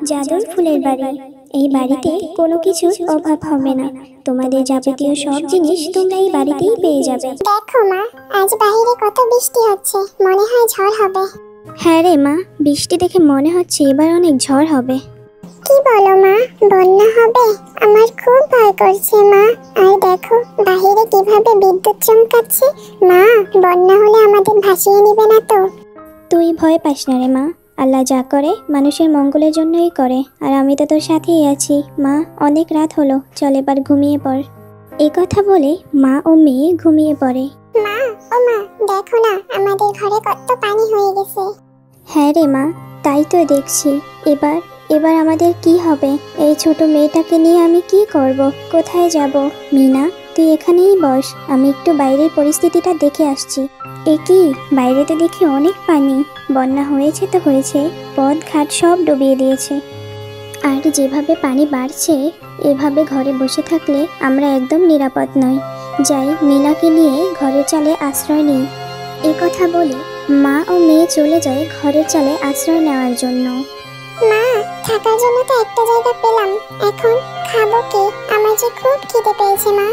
জাদুর ফুলের বাড়ি। এই বাড়িতে কোনো কিছুর অভাব হবে না। তোমাদের যাবতীয় সব জিনিস তোমরা এই বাড়িতেই পেয়ে যাবে। দেখো মা, আজ বাইরে কত বৃষ্টি হচ্ছে, মনে হয় ঝড় হবে। হ্যাঁ রে মা, বৃষ্টি দেখে মনে হচ্ছে এবার অনেক ঝড় হবে। কি বলো মা, বন্যা হবে? আমার খুব ভয় করছে মা। আর দেখো বাইরে কিভাবে বিদ্যুৎ চমকাচ্ছে। মা, বন্যা হলে আমাদের ভাসিয়ে নিবে না তো? তুই ভয় পাস না রে মা, আল্লাহ যা করে মানুষের মঙ্গলের জন্যই করে। আর আমি তো তোর সাথেই আছি মা। অনেক রাত হলো, চল এবার ঘুমিয়ে পড়। এ কথা বলে মা ও মেয়ে ঘুমিয়ে পড়ে। মা, ও মা, দেখো না আমাদের ঘরে কত পানি হয়ে গেছে। হ্যাঁ রে মা, তাই তো দেখছি। এবার এবার আমাদের কি হবে? এই ছোট মেয়েটাকে নিয়ে আমি কি করব? কোথায় যাব? মিনা, তুই এখানেই বস, আমি একটু বাইরের পরিস্থিতিটা দেখে আসছি। এ কি, বাইরেতে দেখি অনেক পানি। বন্যা হয়েছে তো হয়েছে, পথ ঘাট সব ডুবিয়ে দিয়েছে। আর যেভাবে পানি বাড়ছে, এভাবে ঘরে বসে থাকলে আমরা একদম নিরাপদ নই। যাই, মিনাকে নিয়ে ঘরের চালে আশ্রয় নিই। এ কথা বলে মা ও মেয়ে চলে যায় ঘরের চালে আশ্রয় নেওয়ার জন্য। মা, থাকার জন্য তো একটা জায়গা পেলাম, এখন খাবো কি? আমার যে খুব খিদে পেয়েছে মা।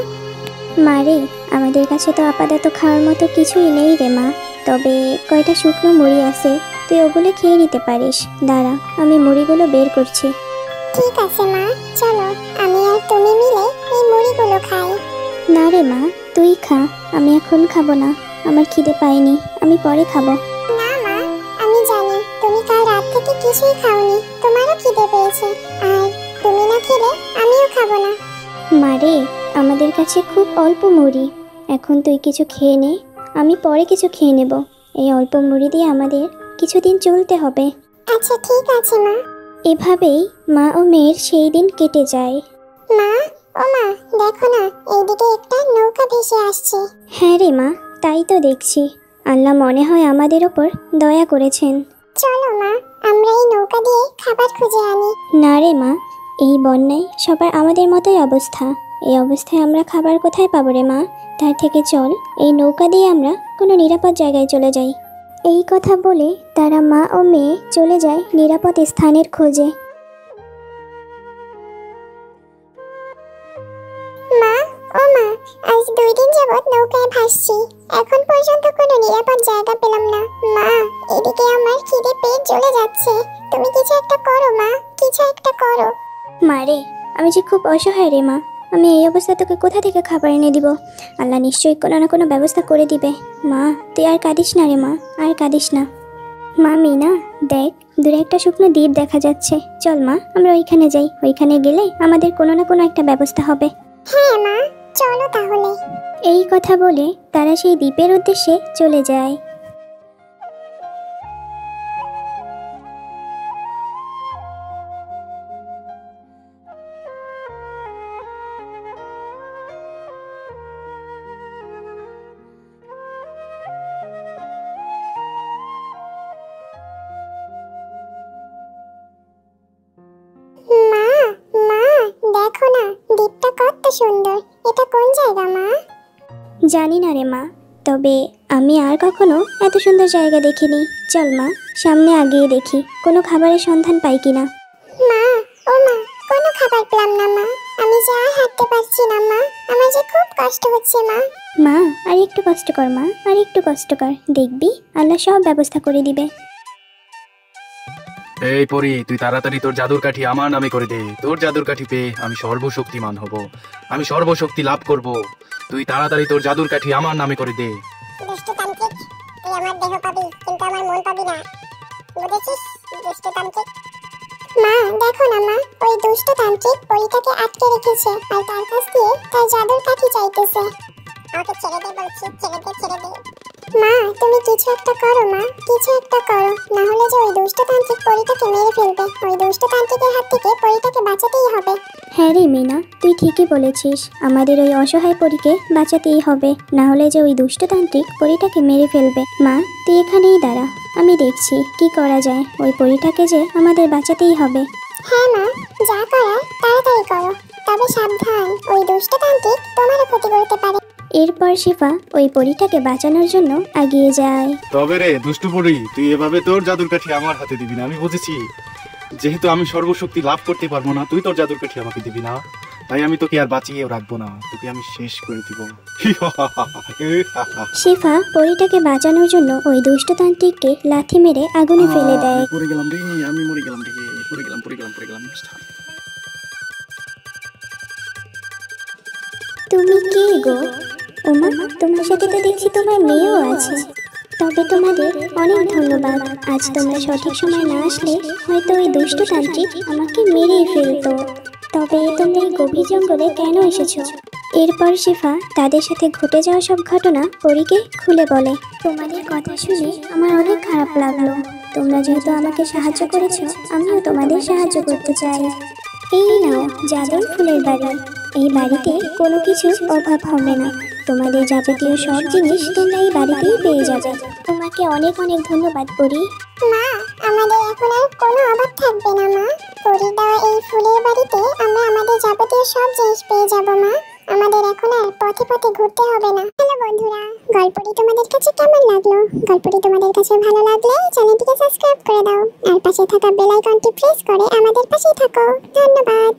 মারে, আমাদের কাছে তো আপাতত খাওয়ার মতো কিছুই নেই রে মা, তবে কয়টা শুকনো মুড়ি আছে, তুই ওগুলো খেয়ে নিতে পারিস। দাঁড়া, আমি মুড়িগুলো বের করছি। ঠিক আছে মা, চলো আমি আর তুমি মিলে এই মুড়িগুলো খাই। না রে মা, তুই খা, আমি এখন খাবো না, আমার খিদে পাইনি, আমি পরে খাবো। না মা, আমি জানি তুমি কাল রাত থেকে কিছুই খাওনি, তোমারও খিদে পেয়েছে। আর তুমি না খেলে আমিও খাবো না। মারে, আমাদের কাছে খুব অল্প মুড়ি, এখন তুই কিছু খেয়ে নে, আমি পরে কিছু খেয়ে নেব। এই অল্প মুড়ি দিয়ে আমাদের কিছুদিন চলতে হবে। আচ্ছা ঠিক আছে মা। এভাবেই মা ও মেয়ের সেই দিন কেটে যায়। মা, ও মা, দেখো না এইদিকে একটা নৌকা ভেসে আসছে। হ্যাঁ রে মা, তাই তো দেখছি। আল্লাহ মনে হয় আমাদের ওপর দয়া করেছেন। চলো মা, আমরা এই নৌকা দিয়ে খাবার খুঁজে আনি। না রে মা, এই বন্যায় সবার আমাদের মতোই অবস্থা। এই অবস্থায় আমরা খাবার কোথায় পাবো রে মা? তার থেকে চল এই নৌকা দিয়ে আমরা কোনো নিরাপদ জায়গায় চলে যাই। এই কথা বলে তারা মা ও মেয়ে চলে যায় নিরাপদ স্থানের খোঁজে। মা, ও মা, আজ 2 দিন যাবত নৌকায় ভাসছি, এখন পর্যন্ত কোনো নিরাপদ জায়গা পেলাম না। মা, এদিকে আমার খিদে পেট জ্বলে যাচ্ছে, তুমি কিছু একটা করো মা, কিছু একটা করো। মারে, আমি যে খুব অসহায় রে মা, আমি এই অবস্থা তোকে কোথা থেকে খাবার এনে দিব? আল্লাহ নিশ্চয়ই কোনো না কোনো ব্যবস্থা করে দিবে। মা, তুই আর কাঁদিস না রে মা, আর কাঁদিস না। মা মিনা, দেখ দূরে একটা শুকনো দ্বীপ দেখা যাচ্ছে, চল মা আমরা ওইখানে যাই, ওইখানে গেলে আমাদের কোনো না কোনো একটা ব্যবস্থা হবে। হ্যাঁ মা, চলো তাহলে। এই কথা বলে তারা সেই দ্বীপের উদ্দেশ্যে চলে যায়। মা, মা, দেখো না দ্বীপটা কত সুন্দর, এটা কোন জায়গা মা? জানি না রে মা, তবে আমি আর কখনো এত সুন্দর জায়গা দেখিনি। চল মা, সামনে আগিয়ে দেখি কোনো খাবারের সন্ধান পাই কিনা। মা, ও মা, কোনো খাবার পেলাম না মা, আমি যে আর হাঁটতে পারছি না মা, আমার যে খুব কষ্ট হচ্ছে মা। মা, আর একটু কষ্ট কর মা, আর একটু কষ্ট কর, দেখবি আল্লাহ সব ব্যবস্থা করে দিবে। এই পরি, তুই তাড়াতাড়ি তোর জাদুর কাঠি আমার নামে করে দে। তোর জাদুর কাঠি পেয়ে আমি সর্বশক্তিমান হব, আমি সর্বশক্তি লাভ করব। তুই তাড়াতাড়ি তোর জাদুর কাঠি আমার নামে করে দে। দুষ্টতান্ত্রিক, তুই আমার দেহ পাবি কিন্তু আমার মন পাবি না, বুঝেছিস দুষ্টতান্ত্রিক? মা, দেখো না মা, ওই দুষ্টতান্ত্রিক পরীটাকে আটকে রেখেছে আর তার কাছ দিয়ে তার জাদুর কাঠি চাইতেছে। আমাকে ছেড়ে দে বলছি, ছেড়ে দে, ছেড়ে দে। মা, তুমি কিছু একটা করো মা, কিছু একটা করো, না হলে যে ওই দুষ্টতান্ত্রিক পরীটাকে মেরে ফেলবে। ওই দুষ্টতান্ত্রিকের হাত থেকে পরীটাকে বাঁচাতেই হবে। হ্যাঁ রে মিনা, তুই ঠিকই বলেছিস, আমাদের ওই অসহায় পরীকে বাঁচাতেই হবে, না হলে যে ওই দুষ্টতান্ত্রিক পরীটাকে মেরে ফেলবে। মা, তুই এখানেই দাঁড়া, আমি দেখছি কি করা যায়, ওই পরীটাকে যে আমাদের বাঁচাতেই হবে। হ্যাঁ মা, যা করার তাড়াতাড়ি করো, তবে সাবধান, ওই দুষ্টতান্ত্রিক তোমারও ক্ষতি করতে পারে। এরপর শিফা ওই পরীটাকে বাঁচানোর জন্য এগিয়ে যায়। তবে রে দুষ্টু পরি, তুই এভাবে তোর জাদুর কাঠি আমার হাতে দিবি না, আমি বুঝেছি। যেহেতু আমি সর্বশক্তি লাভ করতে পারবো না, তুই তোর জাদুর কাঠি আমাকে দিবি না, তাই আমি তোকে আর বাঁচিয়েও রাখবো না, তোকে আমি শেষ করে দিব। শেফা পরীটাকে বাঁচানোর জন্য ওই দুষ্টতান্ত্রিককে লাথি মেরে আগুনে ফেলে দেয়। পড়ে গেলাম রে, আমি মরে গেলাম রে, পড়ে গেলাম। তুমি কে গো? ওমা, তোমার সাথে তো দেখছি তোমার মেয়েও আছে। তবে তোমাদের অনেক ধন্যবাদ। আজ তোমরা সঠিক সময় না আসলে হয়তো ওই দুষ্টতান্ত্রিক আমাকে মেরেই ফেলতো। তবে তোমরা এই গভীর জঙ্গলে কেন এসেছো? এরপর শেফা তাদের সাথে ঘটে যাওয়া সব ঘটনা পরীকে খুলে বলে। তোমাদের কথা শুনে আমার অনেক খারাপ লাগলো। তোমরা যেহেতু আমাকে সাহায্য করেছো, আমিও তোমাদের সাহায্য করতে চাই। এই নাও জাদুর ফুলের বাড়ি। এই বাড়িতে কোনো কিছুর অভাব হবে না। তোমাদের যাবতীয় সব জিনিস তোমরা এই বাড়িতেই পেয়ে যাবে। তোমাকে অনেক অনেক ধন্যবাদ পরী। মা, আমাদের এখন আর কোনো অভাব থাকবে না মা। পরি দেওয়া এই ফুলের বাড়িতে আমরা আমাদের যাবতীয় সব জিনিস পেয়ে যাব মা। আমাদের এখন আর পথে পথে ঘুরতে হবে না। হ্যালো বন্ধুরা, গল্পটি তোমাদের কাছে কেমন লাগলো? গল্পটি তোমাদের কাছে ভালো লাগলে চ্যানেলটিকে সাবস্ক্রাইব করে দাও আর পাশে থাকা বেল আইকনটি প্রেস করে আমাদের পাশেই থাকো। ধন্যবাদ।